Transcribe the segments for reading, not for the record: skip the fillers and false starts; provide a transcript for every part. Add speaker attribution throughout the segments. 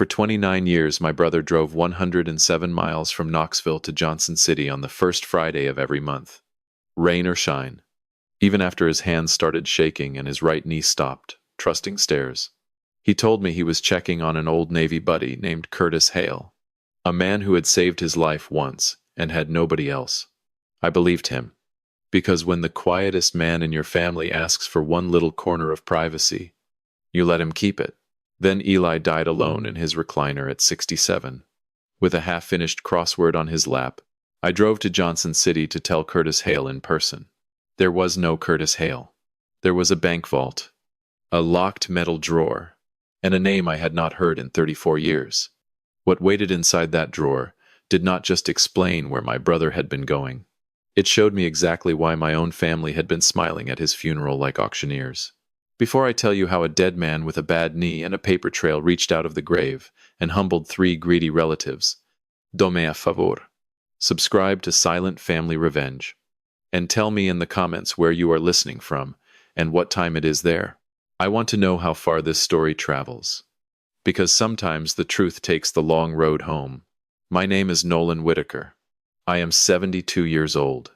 Speaker 1: For 29 years, my brother drove 107 miles from Knoxville to Johnson City on the first Friday of every month, rain or shine. Even after his hands started shaking and his right knee stopped, trusting stares. He told me he was checking on an old Navy buddy named Curtis Hale, a man who had saved his life once and had nobody else. I believed him, because when the quietest man in your family asks for one little corner of privacy, you let him keep it. Then Eli died alone in his recliner at 67. With a half-finished crossword on his lap, I drove to Johnson City to tell Curtis Hale in person. There was no Curtis Hale. There was a bank vault, a locked metal drawer, and a name I had not heard in 34 years. What waited inside that drawer did not just explain where my brother had been going. It showed me exactly why my own family had been smiling at his funeral like auctioneers. Before I tell you how a dead man with a bad knee and a paper trail reached out of the grave and humbled 3 greedy relatives, dome a favor. Subscribe to Silent Family Revenge. And tell me in the comments where you are listening from and what time it is there. I want to know how far this story travels. Because sometimes the truth takes the long road home. My name is Nolan Whitaker. I am 72 years old.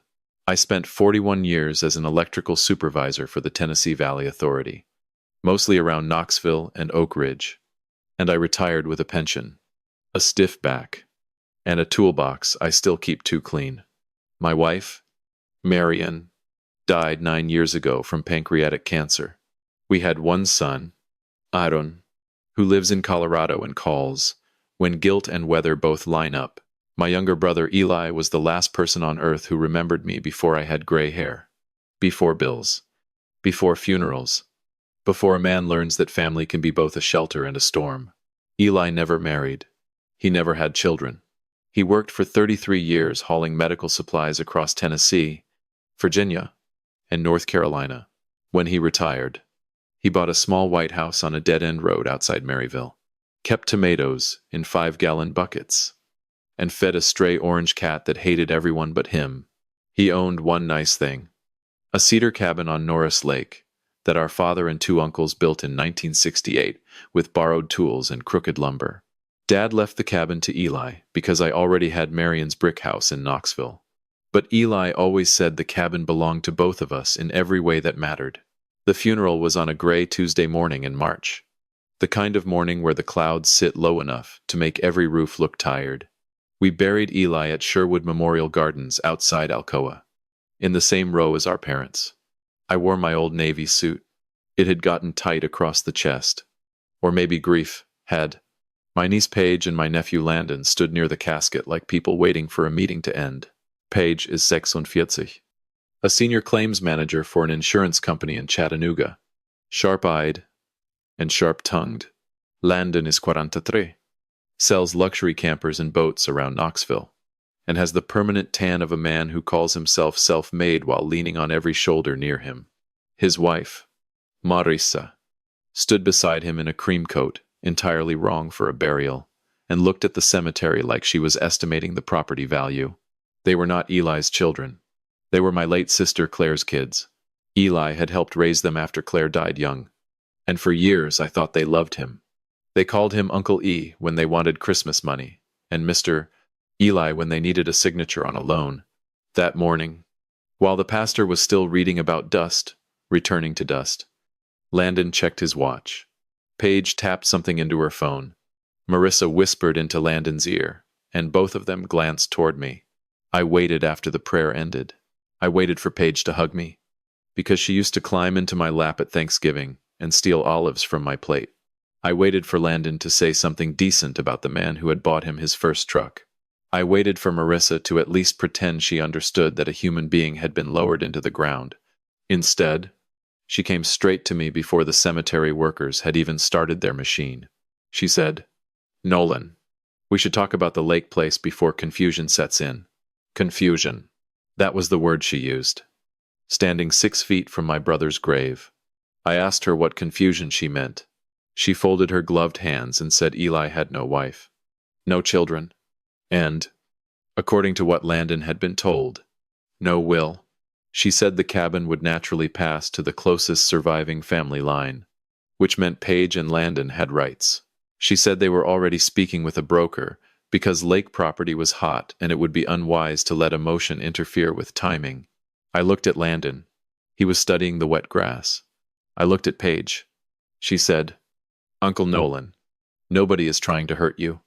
Speaker 1: I spent 41 years as an electrical supervisor for the Tennessee Valley Authority, mostly around Knoxville and Oak Ridge, and I retired with a pension, a stiff back, and a toolbox I still keep too clean. My wife, Marion, died 9 years ago from pancreatic cancer. We had one son, Aaron, who lives in Colorado and calls, when guilt and weather both line up. My younger brother Eli was the last person on earth who remembered me before I had gray hair, before bills, before funerals, before a man learns that family can be both a shelter and a storm. Eli never married. He never had children. He worked for 33 years hauling medical supplies across Tennessee, Virginia, and North Carolina. When he retired, he bought a small white house on a dead-end road outside Maryville, kept tomatoes in 5-gallon buckets, and fed a stray orange cat that hated everyone but him. He owned one nice thing, a cedar cabin on Norris Lake that our father and 2 uncles built in 1968 with borrowed tools and crooked lumber. Dad left the cabin to Eli because I already had Marion's brick house in Knoxville. But Eli always said the cabin belonged to both of us in every way that mattered. The funeral was on a gray Tuesday morning in March, the kind of morning where the clouds sit low enough to make every roof look tired. We buried Eli at Sherwood Memorial Gardens outside Alcoa, in the same row as our parents. I wore my old Navy suit. It had gotten tight across the chest. Or maybe grief had. My niece Paige and my nephew Landon stood near the casket like people waiting for a meeting to end. Paige is 46, a senior claims manager for an insurance company in Chattanooga. Sharp-eyed and sharp-tongued. Landon is 43. Sells luxury campers and boats around Knoxville, and has the permanent tan of a man who calls himself self-made while leaning on every shoulder near him. His wife, Marissa, stood beside him in a cream coat, entirely wrong for a burial, and looked at the cemetery like she was estimating the property value. They were not Eli's children. They were my late sister Claire's kids. Eli had helped raise them after Claire died young, and for years I thought they loved him. They called him Uncle E when they wanted Christmas money, and Mr. Eli when they needed a signature on a loan. That morning, while the pastor was still reading about dust, returning to dust, Landon checked his watch. Paige tapped something into her phone. Marissa whispered into Landon's ear, and both of them glanced toward me. I waited after the prayer ended. I waited for Paige to hug me, because she used to climb into my lap at Thanksgiving and steal olives from my plate. I waited for Landon to say something decent about the man who had bought him his first truck. I waited for Marissa to at least pretend she understood that a human being had been lowered into the ground. Instead, she came straight to me before the cemetery workers had even started their machine. She said, "Nolan, we should talk about the lake place before confusion sets in." Confusion. That was the word she used. Standing 6 feet from my brother's grave, I asked her what confusion she meant. She folded her gloved hands and said Eli had no wife, no children, and, according to what Landon had been told, no will. She said the cabin would naturally pass to the closest surviving family line, which meant Paige and Landon had rights. She said they were already speaking with a broker because lake property was hot and it would be unwise to let emotion interfere with timing. I looked at Landon. He was studying the wet grass. I looked at Paige. She said, "Uncle Nolan, nobody is trying to hurt you.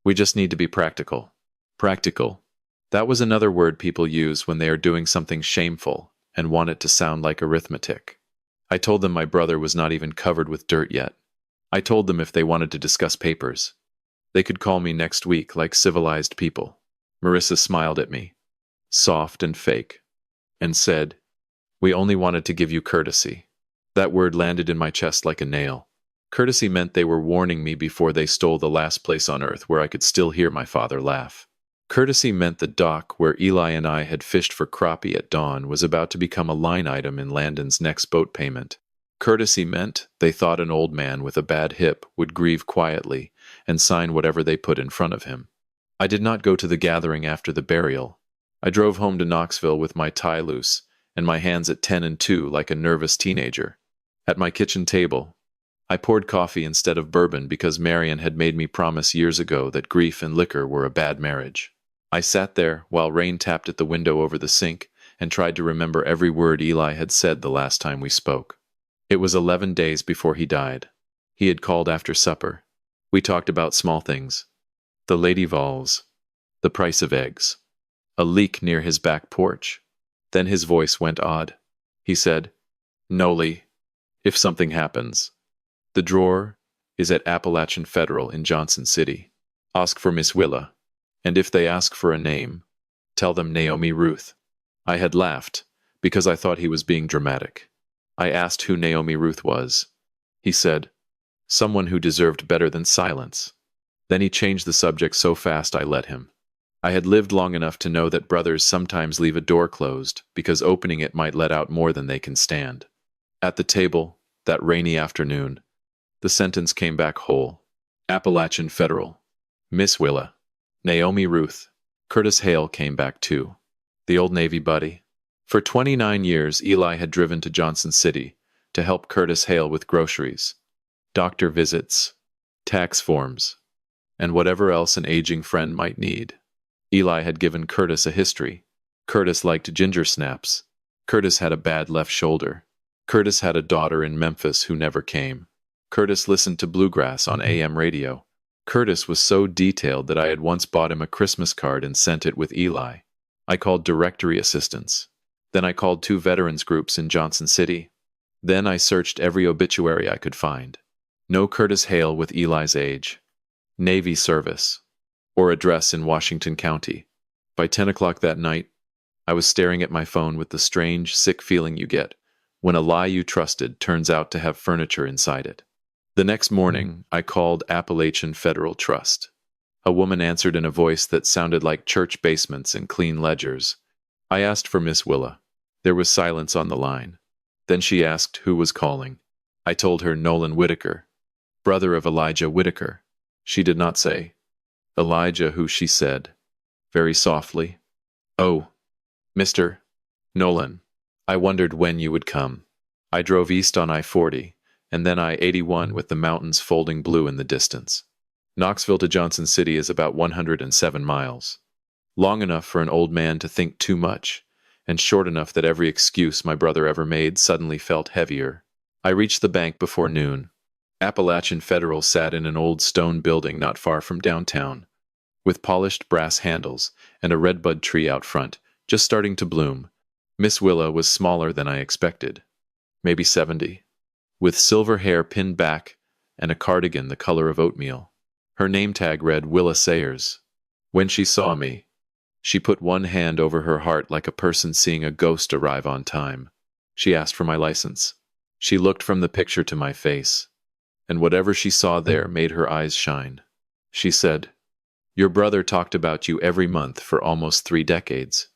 Speaker 1: We just need to be practical." Practical. That was another word people use when they are doing something shameful and want it to sound like arithmetic. I told them my brother was not even covered with dirt yet. I told them if they wanted to discuss papers, they could call me next week like civilized people. Marissa smiled at me, soft and fake, and said, "We only wanted to give you courtesy." That word landed in my chest like a nail. Courtesy meant they were warning me before they stole the last place on earth where I could still hear my father laugh. Courtesy meant the dock where Eli and I had fished for crappie at dawn was about to become a line item in Landon's next boat payment. Courtesy meant they thought an old man with a bad hip would grieve quietly and sign whatever they put in front of him. I did not go to the gathering after the burial. I drove home to Knoxville with my tie loose and my hands at 10 and 2 like a nervous teenager. At my kitchen table, I poured coffee instead of bourbon because Marion had made me promise years ago that grief and liquor were a bad marriage. I sat there while rain tapped at the window over the sink and tried to remember every word Eli had said the last time we spoke. It was 11 days before he died. He had called after supper. We talked about small things. The Lady Vols, the price of eggs, a leak near his back porch. Then his voice went odd. He said, "Noli, if something happens, the drawer is at Appalachian Federal in Johnson City. Ask for Miss Willa, and if they ask for a name, tell them Naomi Ruth." I had laughed because I thought he was being dramatic. I asked who Naomi Ruth was. He said, "Someone who deserved better than silence." Then he changed the subject so fast I let him. I had lived long enough to know that brothers sometimes leave a door closed because opening it might let out more than they can stand. At the table, that rainy afternoon, the sentence came back whole. Appalachian Federal. Miss Willa. Naomi Ruth. Curtis Hale came back too. The old Navy buddy. For 29 years, Eli had driven to Johnson City to help Curtis Hale with groceries, doctor visits, tax forms, and whatever else an aging friend might need. Eli had given Curtis a history. Curtis liked ginger snaps. Curtis had a bad left shoulder. Curtis had a daughter in Memphis who never came. Curtis listened to bluegrass on AM radio. Curtis was so detailed that I had once bought him a Christmas card and sent it with Eli. I called directory assistants. Then I called 2 veterans groups in Johnson City. Then I searched every obituary I could find. No Curtis Hale with Eli's age. Navy service. Or address in Washington County. By 10 o'clock that night, I was staring at my phone with the strange, sick feeling you get when a lie you trusted turns out to have furniture inside it. The next morning, I called Appalachian Federal Trust. A woman answered in a voice that sounded like church basements and clean ledgers. I asked for Miss Willa. There was silence on the line. Then she asked who was calling. I told her Nolan Whitaker, brother of Elijah Whitaker. She did not say Elijah, who she said, very softly, "Oh, Mr. Nolan, I wondered when you would come." I drove east on I-40, and then I-81 with the mountains folding blue in the distance. Knoxville to Johnson City is about 107 miles. Long enough for an old man to think too much, and short enough that every excuse my brother ever made suddenly felt heavier. I reached the bank before noon. Appalachian Federal sat in an old stone building not far from downtown, with polished brass handles and a redbud tree out front, just starting to bloom. Miss Willa was smaller than I expected, maybe 70, with silver hair pinned back and a cardigan the color of oatmeal. Her name tag read Willa Sayers. When she saw me, she put one hand over her heart like a person seeing a ghost arrive on time. She asked for my license. She looked from the picture to my face, and whatever she saw there made her eyes shine. She said, "Your brother talked about you every month for almost 3 decades.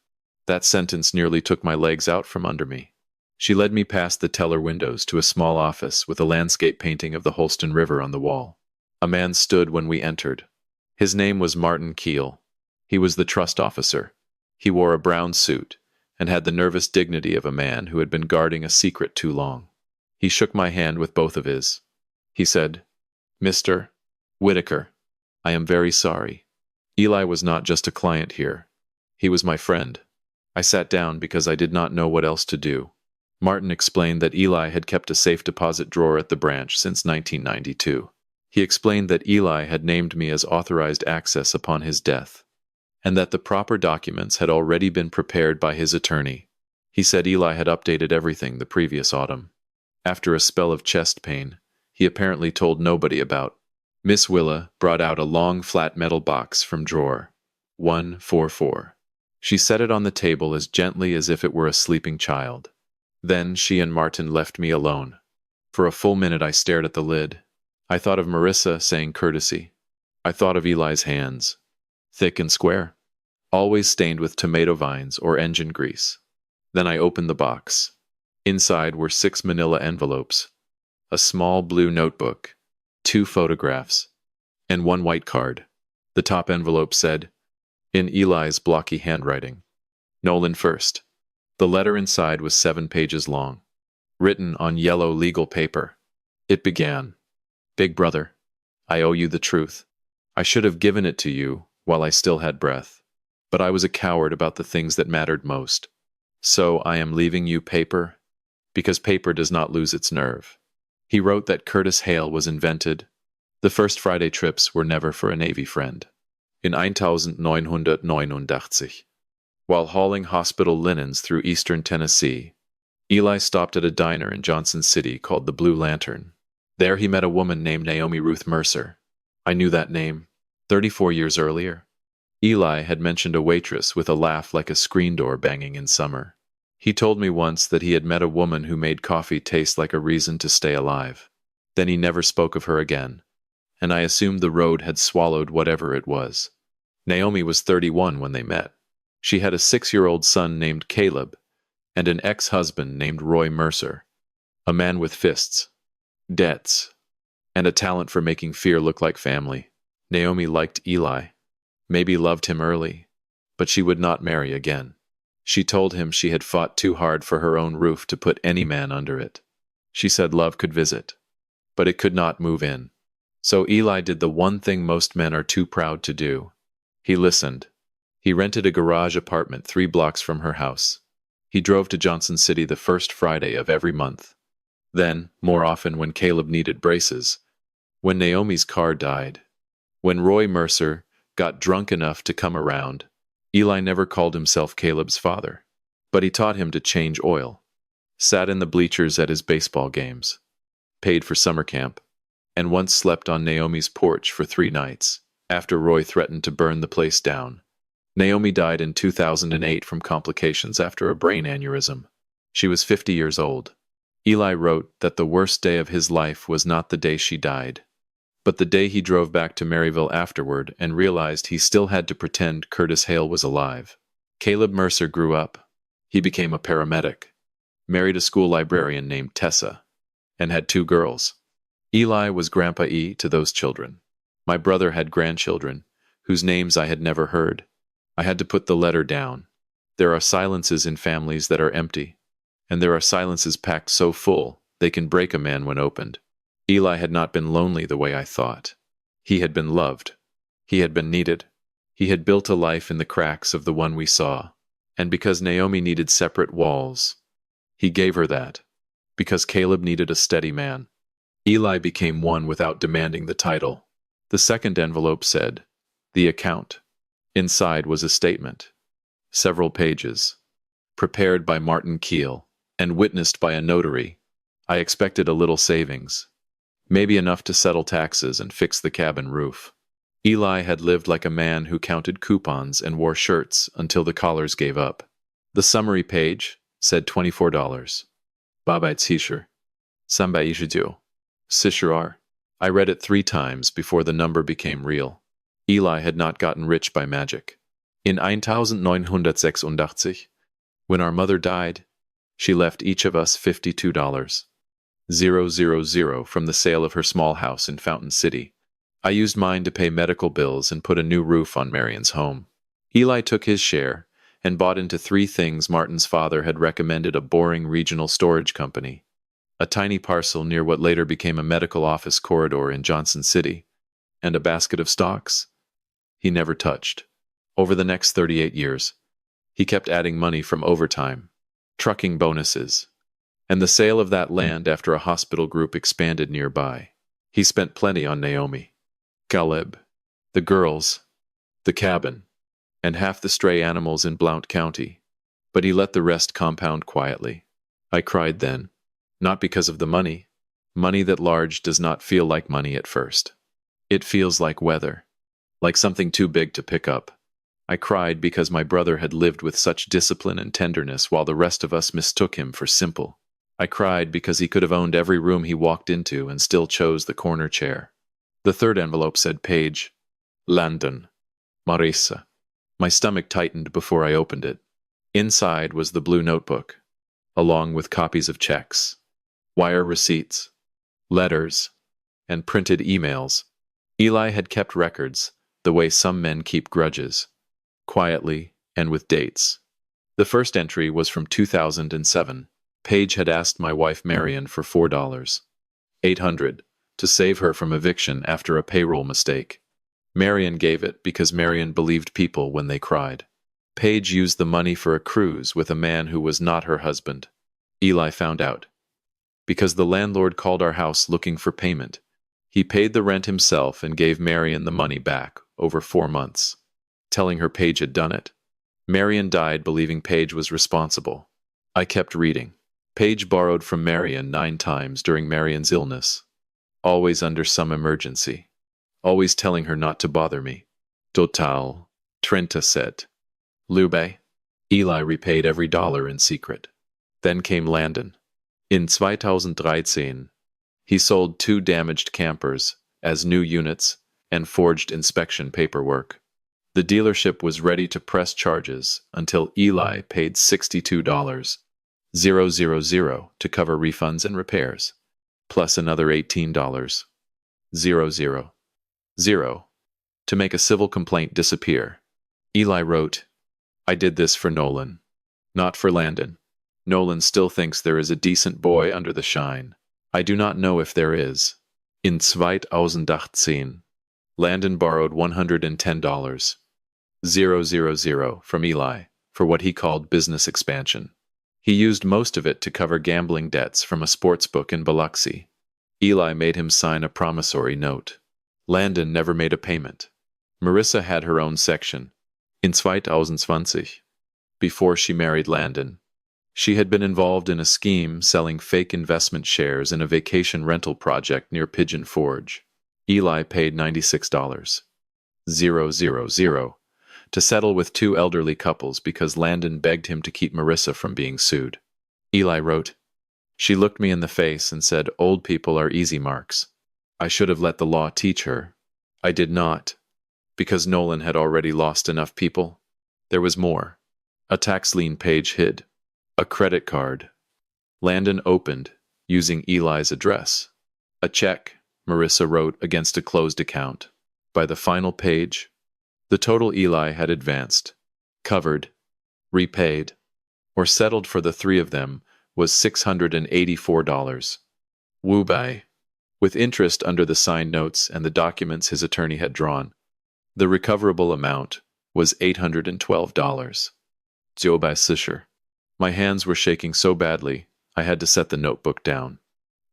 Speaker 1: That sentence nearly took my legs out from under me. She led me past the teller windows to a small office with a landscape painting of the Holston River on the wall. A man stood when we entered. His name was Martin Keel. He was the trust officer. He wore a brown suit and had the nervous dignity of a man who had been guarding a secret too long. He shook my hand with both of his. He said, "Mr. Whitaker, I am very sorry. Eli was not just a client here. He was my friend. I sat down because I did not know what else to do. Martin explained that Eli had kept a safe deposit drawer at the branch since 1992. He explained that Eli had named me as authorized access upon his death, and that the proper documents had already been prepared by his attorney. He said Eli had updated everything the previous autumn. After a spell of chest pain, he apparently told nobody about. Miss Willa brought out a long flat metal box from drawer 144. She set it on the table as gently as if it were a sleeping child. Then she and Martin left me alone. For a full minute I stared at the lid. I thought of Marissa saying courtesy. I thought of Eli's hands, thick and square, always stained with tomato vines or engine grease. Then I opened the box. Inside were 6 manila envelopes, a small blue notebook, 2 photographs, and 1 white card. The top envelope said, in Eli's blocky handwriting, Nolan first. The letter inside was 7 pages long, written on yellow legal paper. It began, Big brother, I owe you the truth. I should have given it to you while I still had breath, but I was a coward about the things that mattered most. So I am leaving you paper, because paper does not lose its nerve. He wrote that Curtis Hale was invented. The first Friday trips were never for a Navy friend. In 1989, while hauling hospital linens through eastern Tennessee, Eli stopped at a diner in Johnson City called the Blue Lantern. There he met a woman named Naomi Ruth Mercer. I knew that name. 34 years earlier, Eli had mentioned a waitress with a laugh like a screen door banging in summer. He told me once that he had met a woman who made coffee taste like a reason to stay alive. Then he never spoke of her again, and I assumed the road had swallowed whatever it was. Naomi was 31 when they met. She had a 6-year-old son named Caleb, and an ex-husband named Roy Mercer, a man with fists, debts, and a talent for making fear look like family. Naomi liked Eli, maybe loved him early, but she would not marry again. She told him she had fought too hard for her own roof to put any man under it. She said love could visit, but it could not move in. So Eli did the one thing most men are too proud to do. He listened. He rented a garage apartment 3 blocks from her house. He drove to Johnson City the first Friday of every month. Then, more often when Caleb needed braces, when Naomi's car died, when Roy Mercer got drunk enough to come around. Eli never called himself Caleb's father, but he taught him to change oil, sat in the bleachers at his baseball games, paid for summer camp, and once slept on Naomi's porch for 3 nights, after Roy threatened to burn the place down. Naomi died in 2008 from complications after a brain aneurysm. She was 50 years old. Eli wrote that the worst day of his life was not the day she died, but the day he drove back to Maryville afterward and realized he still had to pretend Curtis Hale was alive. Caleb Mercer grew up. He became a paramedic, married a school librarian named Tessa, and had 2 girls. Eli was Grandpa E to those children. My brother had grandchildren, whose names I had never heard. I had to put the letter down. There are silences in families that are empty, and there are silences packed so full they can break a man when opened. Eli had not been lonely the way I thought. He had been loved. He had been needed. He had built a life in the cracks of the one we saw. And because Naomi needed separate walls, he gave her that. Because Caleb needed a steady man, Eli became one without demanding the title. The second envelope said, the account. Inside was a statement, several pages, prepared by Martin Keel and witnessed by a notary. I expected a little savings, maybe enough to settle taxes and fix the cabin roof. Eli had lived like a man who counted coupons and wore shirts until the collars gave up. The summary page said $24. Babait Sisher. Samba Ishidu. Sishirar. I read it 3 times before the number became real. Eli had not gotten rich by magic. In 1986, when our mother died, she left each of us $52,000 from the sale of her small house in Fountain City. I used mine to pay medical bills and put a new roof on Marion's home. Eli took his share and bought into 3 things Martin's father had recommended: a boring regional storage company, a tiny parcel near what later became a medical office corridor in Johnson City, And a basket of stocks? He never touched. Over the next 38 years, he kept adding money from overtime, trucking bonuses, and the sale of that land after a hospital group expanded nearby. He spent plenty on Naomi, Caleb, the girls, the cabin, and half the stray animals in Blount County, but he let the rest compound quietly. I cried then, not because of the money. Money that large does not feel like money at first. It feels like weather, like something too big to pick up. I cried because my brother had lived with such discipline and tenderness while the rest of us mistook him for simple. I cried because he could have owned every room he walked into and still chose the corner chair. The third envelope said Page, Landon, Marisa. My stomach tightened before I opened it. Inside was the blue notebook, along with copies of checks, wire receipts, letters, and printed emails. Eli had kept records, the way some men keep grudges, quietly and with dates. The first entry was from 2007. Page had asked my wife Marion for $4,800 to save her from eviction after a payroll mistake. Marion gave it because Marion believed people when they cried. Page used the money for a cruise with a man who was not her husband. Eli found out. Because the landlord called our house looking for payment, he paid the rent himself and gave Marion the money back over 4 months, telling her Page had done it. Marion died believing Page was responsible. I kept reading. Page borrowed from Marion 9 times during Marion's illness, always under some emergency, always telling her not to bother me. Total, 37. Lube. Eli repaid every dollar in secret. Then came Landon. In 2013, he sold 2 damaged campers as new units and forged inspection paperwork. The dealership was ready to press charges until Eli paid $62,000 to cover refunds and repairs, plus another $18,000 to make a civil complaint disappear. Eli wrote, I did this for Nolan, not for Landon. Nolan still thinks there is a decent boy under the shine. I do not know if there is. In 2018, Landon borrowed $110,000 from Eli for what he called business expansion. He used most of it to cover gambling debts from a sports book in Biloxi. Eli made him sign a promissory note. Landon never made a payment. Marissa had her own section. In 2020, before she married Landon, she had been involved in a scheme selling fake investment shares in a vacation rental project near Pigeon Forge. Eli paid $96,000 to settle with 2 elderly couples because Landon begged him to keep Marissa from being sued. Eli wrote, She looked me in the face and said, Old people are easy marks. I should have let the law teach her. I did not, because Nolan had already lost enough people. There was more. A tax lien Page hid. A credit card. Landon opened, using Eli's address. A check, Marissa wrote against a closed account. By the final page, the total Eli had advanced, covered, repaid, or settled for the 3 of them was $684. Woo-bye. With interest under the signed notes and the documents his attorney had drawn, the recoverable amount was $812. Jobai sicher. My hands were shaking so badly, I had to set the notebook down.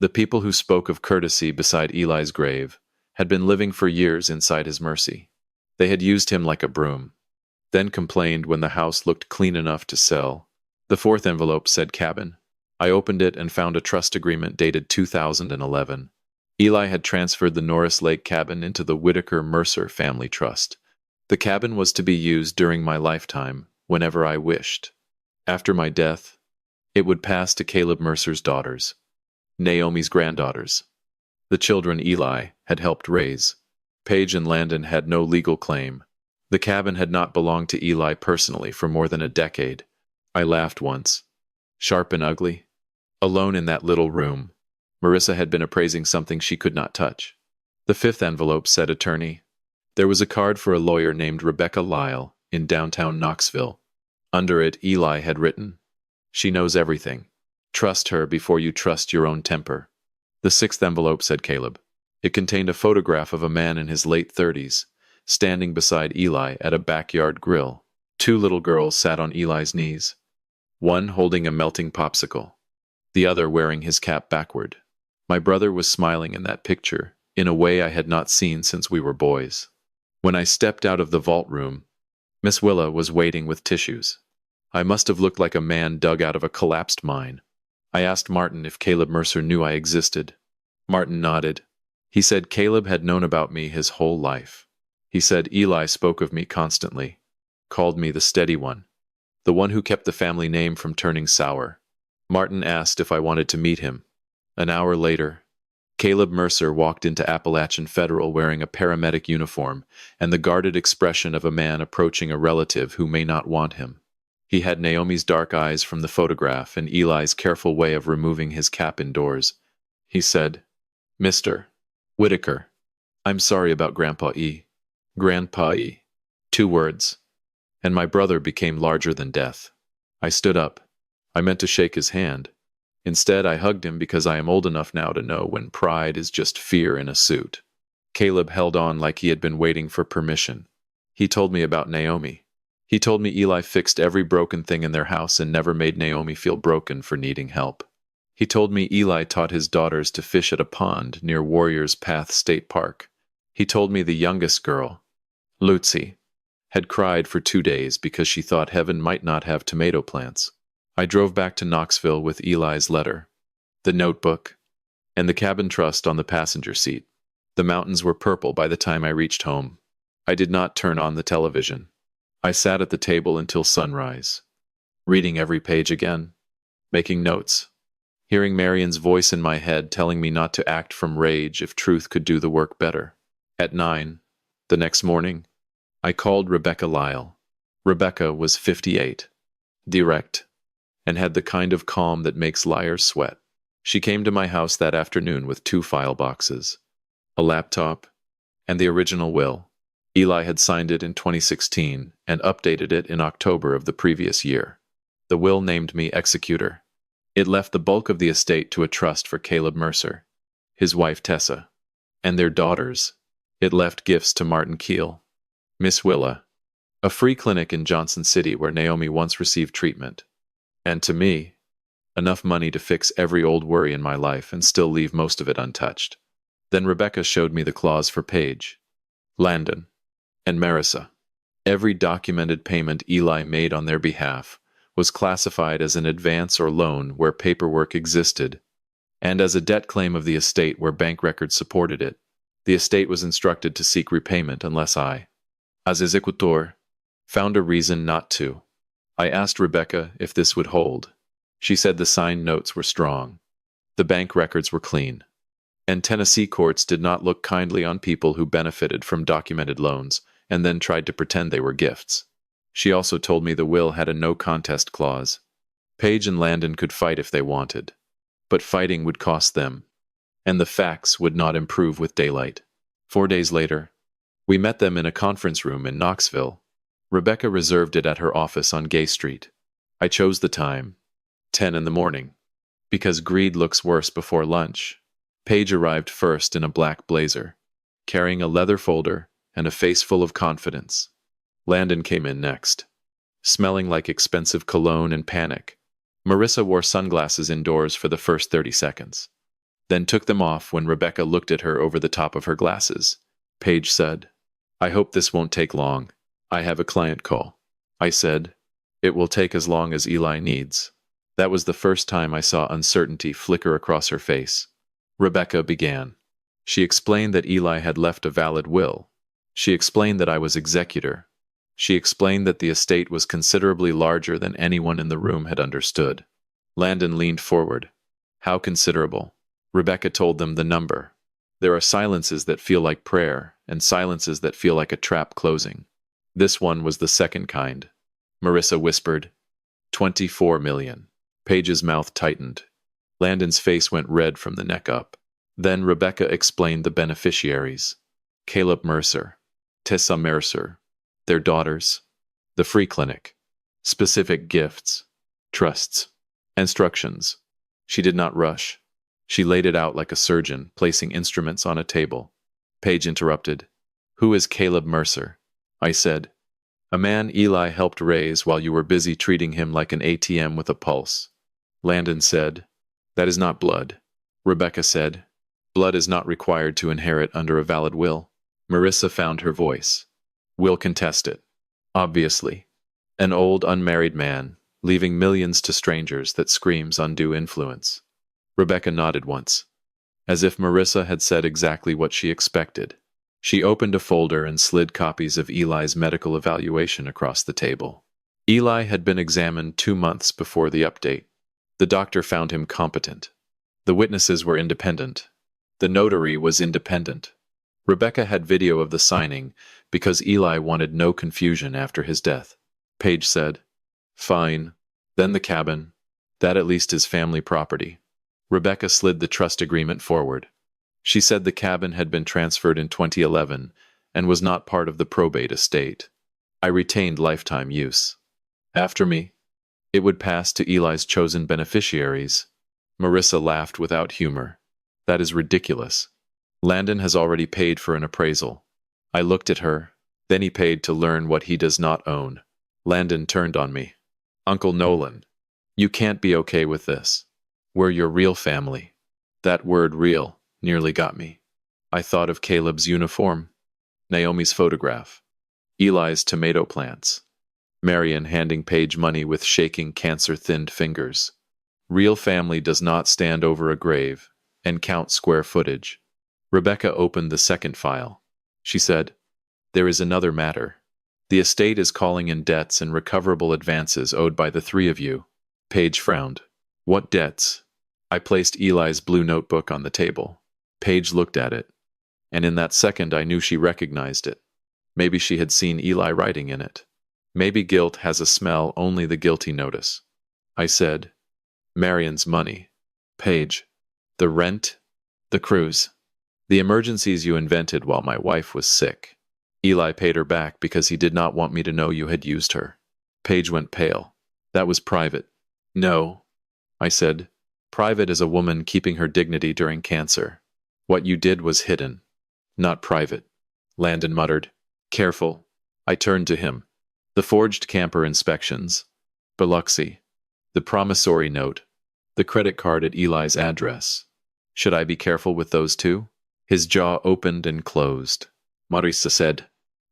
Speaker 1: The people who spoke of courtesy beside Eli's grave had been living for years inside his mercy. They had used him like a broom, then complained when the house looked clean enough to sell. The 4th envelope said cabin. I opened it and found a trust agreement dated 2011. Eli had transferred the Norris Lake cabin into the Whitaker-Mercer family trust. The cabin was to be used during my lifetime, whenever I wished. After my death, it would pass to Caleb Mercer's daughters, Naomi's granddaughters, the children Eli had helped raise. Page and Landon had no legal claim. The cabin had not belonged to Eli personally for more than a decade. I laughed once. Sharp and ugly. Alone in that little room, Marissa had been appraising something she could not touch. The 5th envelope said attorney. There was a card for a lawyer named Rebecca Lyle in downtown Knoxville. Under it, Eli had written, She knows everything. Trust her before you trust your own temper. The 6th envelope said Caleb. It contained a photograph of a man in his late 30s, standing beside Eli at a backyard grill. Two little girls sat on Eli's knees, one holding a melting popsicle, the other wearing his cap backward. My brother was smiling in that picture, in a way I had not seen since we were boys. When I stepped out of the vault room, Miss Willa was waiting with tissues. I must have looked like a man dug out of a collapsed mine. I asked Martin if Caleb Mercer knew I existed. Martin nodded. He said Caleb had known about me his whole life. He said Eli spoke of me constantly, called me the steady one, the one who kept the family name from turning sour. Martin asked if I wanted to meet him. An hour later, Caleb Mercer walked into Appalachian Federal wearing a paramedic uniform and the guarded expression of a man approaching a relative who may not want him. He had Naomi's dark eyes from the photograph and Eli's careful way of removing his cap indoors. He said, "Mr. Whitaker, I'm sorry about Grandpa E." Grandpa E. 2 words. And my brother became larger than death. I stood up. I meant to shake his hand. Instead, I hugged him because I am old enough now to know when pride is just fear in a suit. Caleb held on like he had been waiting for permission. He told me about Naomi. He told me Eli fixed every broken thing in their house and never made Naomi feel broken for needing help. He told me Eli taught his daughters to fish at a pond near Warriors Path State Park. He told me the youngest girl, Lucy, had cried for 2 days because she thought heaven might not have tomato plants. I drove back to Knoxville with Eli's letter, the notebook, and the cabin trust on the passenger seat. The mountains were purple by the time I reached home. I did not turn on the television. I sat at the table until sunrise, reading every page again, making notes, hearing Marion's voice in my head telling me not to act from rage if truth could do the work better. At 9, the next morning, I called Rebecca Lyle. Rebecca was 58, direct, and had the kind of calm that makes liars sweat. She came to my house that afternoon with 2 file boxes, a laptop, and the original will. Eli had signed it in 2016 and updated it in October of the previous year. The will named me executor. It left the bulk of the estate to a trust for Caleb Mercer, his wife Tessa, and their daughters. It left gifts to Martin Keel, Miss Willa, a free clinic in Johnson City where Naomi once received treatment, and to me, enough money to fix every old worry in my life and still leave most of it untouched. Then Rebecca showed me the clause for Paige, Landon, and Marissa. Every documented payment Eli made on their behalf was classified as an advance or loan where paperwork existed, and as a debt claim of the estate where bank records supported it. The estate was instructed to seek repayment unless I, as executor, found a reason not to. I asked Rebecca if this would hold. She said the signed notes were strong. The bank records were clean. And Tennessee courts did not look kindly on people who benefited from documented loans and then tried to pretend they were gifts. She also told me the will had a no-contest clause. Paige and Landon could fight if they wanted, but fighting would cost them, and the facts would not improve with daylight. 4 days later, we met them in a conference room in Knoxville. Rebecca reserved it at her office on Gay Street. I chose the time, 10 in the morning, because greed looks worse before lunch. Paige arrived first in a black blazer, carrying a leather folder and a face full of confidence. Landon came in next, smelling like expensive cologne and panic. Marissa wore sunglasses indoors for the first 30 seconds, then took them off when Rebecca looked at her over the top of her glasses. Paige said, "I hope this won't take long. I have a client call." I said, "It will take as long as Eli needs." That was the first time I saw uncertainty flicker across her face. Rebecca began. She explained that Eli had left a valid will. She explained that I was executor. She explained that the estate was considerably larger than anyone in the room had understood. Landon leaned forward. "How considerable?" Rebecca told them the number. There are silences that feel like prayer, and silences that feel like a trap closing. This one was the second kind. Marissa whispered, 24 million. Paige's mouth tightened. Landon's face went red from the neck up. Then Rebecca explained the beneficiaries. Caleb Mercer, Tessa Mercer, their daughters, the free clinic, specific gifts, trusts, instructions. She did not rush. She laid it out like a surgeon, placing instruments on a table. Paige interrupted. Who is Caleb Mercer? I said. A man Eli helped raise while you were busy treating him like an ATM with a pulse. Landon said. That is not blood. Rebecca said. Blood is not required to inherit under a valid will. Marissa found her voice. We'll contest it. Obviously. An old unmarried man, leaving millions to strangers that screams undue influence. Rebecca nodded once, as if Marissa had said exactly what she expected. She opened a folder and slid copies of Eli's medical evaluation across the table. Eli had been examined 2 months before the update. The doctor found him competent. The witnesses were independent. The notary was independent. Rebecca had video of the signing because Eli wanted no confusion after his death. Paige said, Fine. Then the cabin. That at least is family property. Rebecca slid the trust agreement forward. She said the cabin had been transferred in 2011 and was not part of the probate estate. I retained lifetime use. After me, it would pass to Eli's chosen beneficiaries. Marissa laughed without humor. That is ridiculous. Landon has already paid for an appraisal. I looked at her. Then he paid to learn what he does not own. Landon turned on me. Uncle Nolan, you can't be okay with this. We're your real family. That word real nearly got me. I thought of Caleb's uniform, Naomi's photograph, Eli's tomato plants, Marion handing Paige money with shaking cancer-thinned fingers. Real family does not stand over a grave and count square footage. Rebecca opened the second file. She said, There is another matter. The estate is calling in debts and recoverable advances owed by the 3 of you. Paige frowned. What debts? I placed Eli's blue notebook on the table. Paige looked at it, and in that second I knew she recognized it. Maybe she had seen Eli writing in it. Maybe guilt has a smell only the guilty notice. I said, Marion's money. Paige. The rent. The cruise. The emergencies you invented while my wife was sick. Eli paid her back because he did not want me to know you had used her. Paige went pale. That was private. No, I said. Private as a woman keeping her dignity during cancer. What you did was hidden, not private. Landon muttered. Careful. I turned to him. The forged camper inspections. Biloxi. The promissory note. The credit card at Eli's address. Should I be careful with those too? His jaw opened and closed. Marissa said,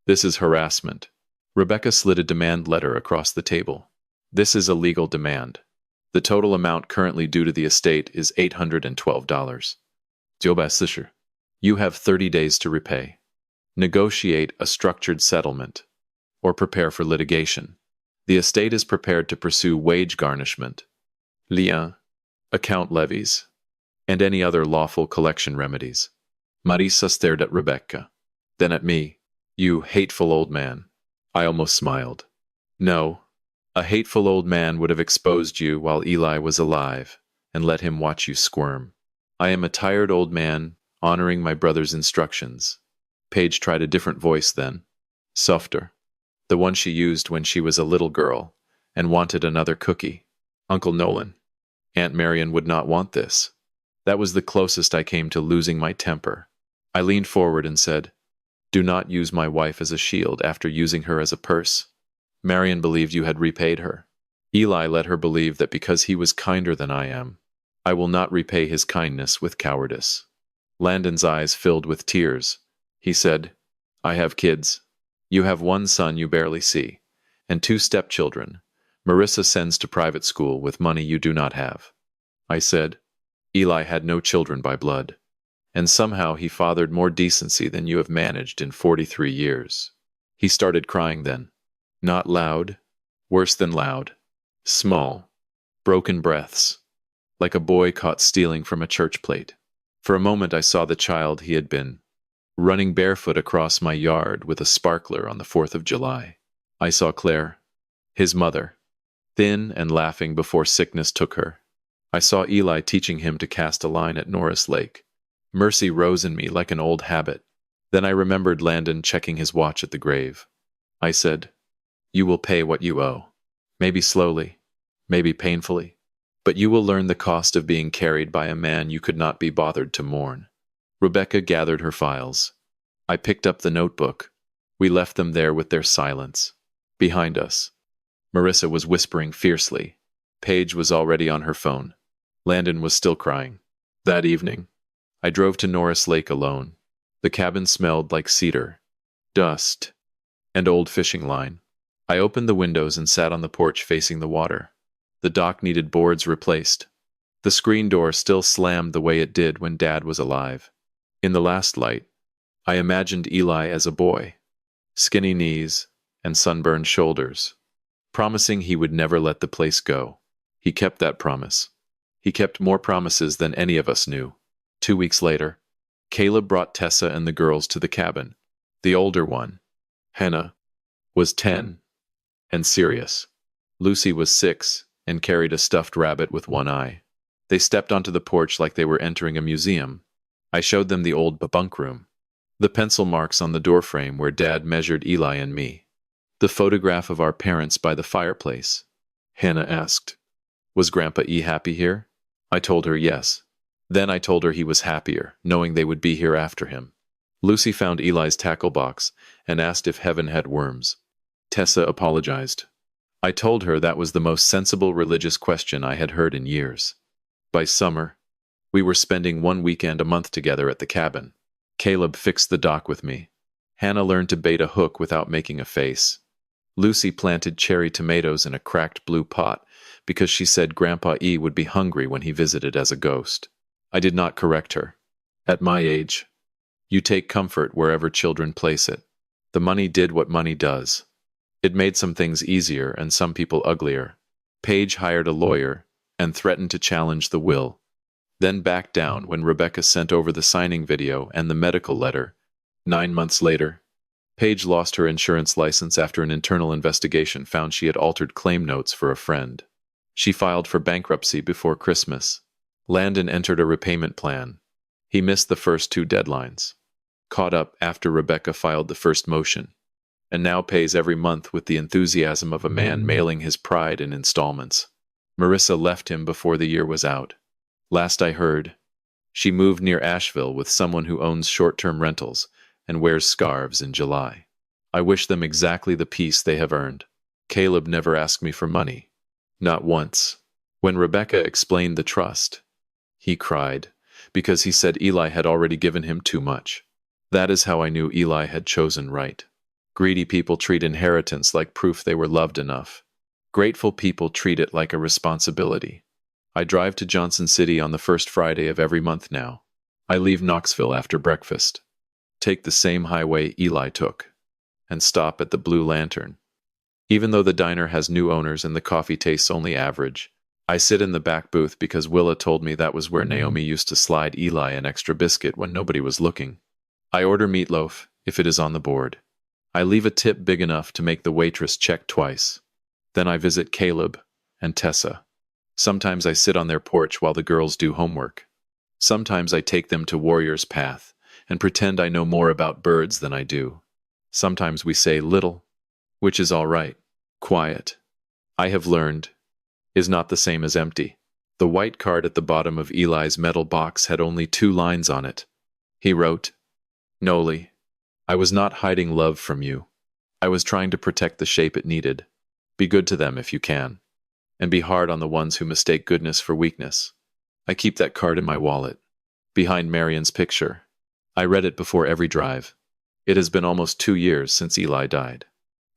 Speaker 1: This is harassment. Rebecca slid a demand letter across the table. This is a legal demand. The total amount currently due to the estate is $812. You have 30 days to repay. Negotiate a structured settlement, or prepare for litigation. The estate is prepared to pursue wage garnishment, lien, account levies, and any other lawful collection remedies. Marissa stared at Rebecca, then at me. You hateful old man. I almost smiled. No, a hateful old man would have exposed you while Eli was alive and let him watch you squirm. I am a tired old man honoring my brother's instructions. Paige tried a different voice then. Softer. The one she used when she was a little girl and wanted another cookie. Uncle Nolan. Aunt Marion would not want this. That was the closest I came to losing my temper. I leaned forward and said, Do not use my wife as a shield after using her as a purse. Marion believed you had repaid her. Eli let her believe that because he was kinder than I am, I will not repay his kindness with cowardice. Landon's eyes filled with tears. He said, I have kids. You have 1 son you barely see, and 2 stepchildren. Marissa sends to private school with money you do not have. I said, Eli had no children by blood, and somehow he fathered more decency than you have managed in 43 years. He started crying then. Not loud, worse than loud. Small, broken breaths, like a boy caught stealing from a church plate. For a moment I saw the child he had been, running barefoot across my yard with a sparkler on the 4th of July. I saw Claire, his mother, thin and laughing before sickness took her. I saw Eli teaching him to cast a line at Norris Lake. Mercy rose in me like an old habit. Then I remembered Landon checking his watch at the grave. I said, You will pay what you owe. Maybe slowly, maybe painfully. but you will learn the cost of being carried by a man you could not be bothered to mourn. Rebecca gathered her files. I picked up the notebook. We left them there with their silence. Behind us, Marissa was whispering fiercely. Paige was already on her phone. Landon was still crying. That evening, I drove to Norris Lake alone. The cabin smelled like cedar, dust, and old fishing line. I opened the windows and sat on the porch facing the water. The dock needed boards replaced. The screen door still slammed the way it did when Dad was alive. In the last light, I imagined Eli as a boy, skinny knees and sunburned shoulders, promising he would never let the place go. He kept that promise. He kept more promises than any of us knew. 2 weeks later, Caleb brought Tessa and the girls to the cabin. The older one, Hannah, was 10 and serious. Lucy was 6 and carried a stuffed rabbit with one eye. They stepped onto the porch like they were entering a museum. I showed them the old bunk room, the pencil marks on the doorframe where Dad measured Eli and me, the photograph of our parents by the fireplace. Hannah asked, "Was Grandpa E happy here?" I told her yes. Then I told her he was happier, knowing they would be here after him. Lucy found Eli's tackle box and asked if heaven had worms. Tessa apologized. I told her that was the most sensible religious question I had heard in years. By summer, we were spending 1 weekend a month together at the cabin. Caleb fixed the dock with me. Hannah learned to bait a hook without making a face. Lucy planted cherry tomatoes in a cracked blue pot because she said Grandpa E would be hungry when he visited as a ghost. I did not correct her. At my age, you take comfort wherever children place it. The money did what money does. It made some things easier and some people uglier. Paige hired a lawyer and threatened to challenge the will, then backed down when Rebecca sent over the signing video and the medical letter. 9 months later, Paige lost her insurance license after an internal investigation found she had altered claim notes for a friend. She filed for bankruptcy before Christmas. Landon entered a repayment plan. He missed the first 2 deadlines, caught up after Rebecca filed the first motion, and now pays every month with the enthusiasm of a man mailing his pride in installments. Marissa left him before the year was out. Last I heard, she moved near Asheville with someone who owns short-term rentals and wears scarves in July. I wish them exactly the peace they have earned. Caleb never asked me for money. Not once. When Rebecca explained the trust, he cried, because he said Eli had already given him too much. That is how I knew Eli had chosen right. Greedy people treat inheritance like proof they were loved enough. Grateful people treat it like a responsibility. I drive to Johnson City on the first Friday of every month now. I leave Knoxville after breakfast, take the same highway Eli took, and stop at the Blue Lantern. Even though the diner has new owners and the coffee tastes only average, I sit in the back booth because Willa told me that was where Naomi used to slide Eli an extra biscuit when nobody was looking. I order meatloaf, if it is on the board. I leave a tip big enough to make the waitress check twice. Then I visit Caleb and Tessa. Sometimes I sit on their porch while the girls do homework. Sometimes I take them to Warrior's Path and pretend I know more about birds than I do. Sometimes we say little, which is all right. Quiet, I have learned, is not the same as empty. The white card at the bottom of Eli's metal box had only 2 lines on it. He wrote, "Noli, I was not hiding love from you. I was trying to protect the shape it needed. Be good to them if you can, and be hard on the ones who mistake goodness for weakness." I keep that card in my wallet, behind Marion's picture. I read it before every drive. It has been almost 2 years since Eli died.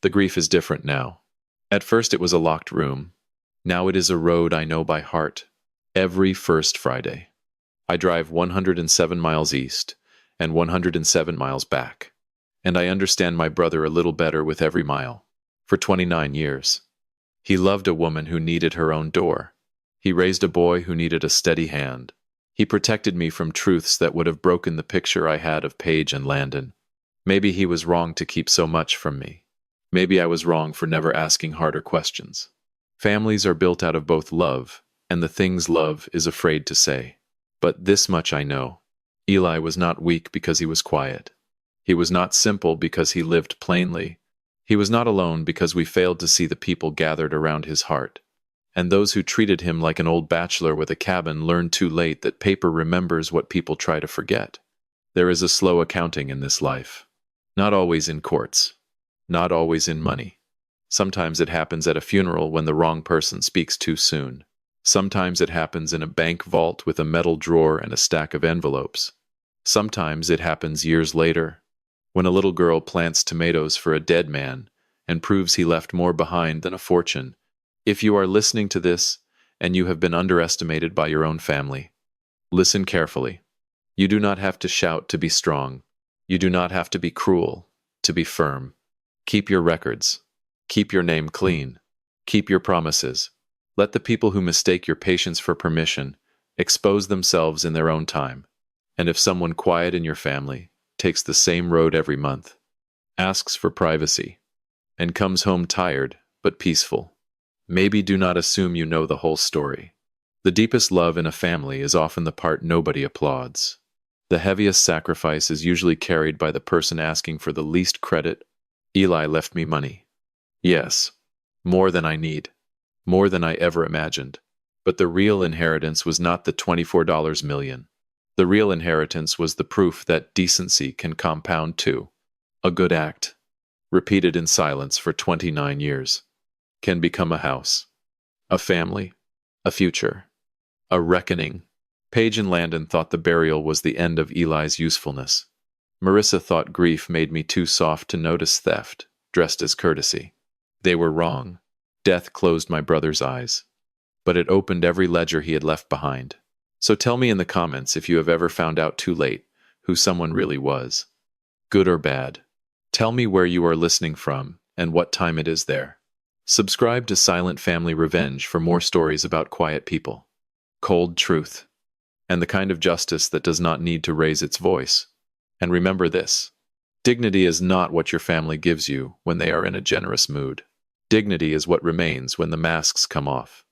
Speaker 1: The grief is different now. At first it was a locked room. Now it is a road I know by heart. Every first Friday, I drive 107 miles east and 107 miles back, and I understand my brother a little better with every mile. For 29 years, he loved a woman who needed her own door. He raised a boy who needed a steady hand. He protected me from truths that would have broken the picture I had of Paige and Landon. Maybe he was wrong to keep so much from me. Maybe I was wrong for never asking harder questions. Families are built out of both love and the things love is afraid to say. But this much I know. Eli was not weak because he was quiet. He was not simple because he lived plainly. He was not alone because we failed to see the people gathered around his heart. And those who treated him like an old bachelor with a cabin learned too late that paper remembers what people try to forget. There is a slow accounting in this life. Not always in courts. Not always in money. Sometimes it happens at a funeral when the wrong person speaks too soon. Sometimes it happens in a bank vault with a metal drawer and a stack of envelopes. Sometimes it happens years later, when a little girl plants tomatoes for a dead man and proves he left more behind than a fortune. If you are listening to this and you have been underestimated by your own family, listen carefully. You do not have to shout to be strong. You do not have to be cruel to be firm. Keep your records. Keep your name clean. Keep your promises. Let the people who mistake your patience for permission expose themselves in their own time. And if someone quiet in your family takes the same road every month, asks for privacy, and comes home tired but peaceful, maybe do not assume you know the whole story. The deepest love in a family is often the part nobody applauds. The heaviest sacrifice is usually carried by the person asking for the least credit. Eli left me money. Yes, more than I need. More than I ever imagined. But the real inheritance was not the $24 million. The real inheritance was the proof that decency can compound too. A good act, repeated in silence for 29 years, can become a house, a family, a future, a reckoning. Page and Landon thought the burial was the end of Eli's usefulness. Marissa thought grief made me too soft to notice theft, dressed as courtesy. They were wrong. Death closed my brother's eyes, but it opened every ledger he had left behind. So tell me in the comments if you have ever found out too late who someone really was. Good or bad. Tell me where you are listening from and what time it is there. Subscribe to Silent Family Revenge for more stories about quiet people, cold truth, and the kind of justice that does not need to raise its voice. And remember this: dignity is not what your family gives you when they are in a generous mood. Dignity is what remains when the masks come off,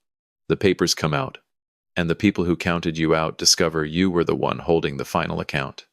Speaker 1: the papers come out, and the people who counted you out discover you were the one holding the final account.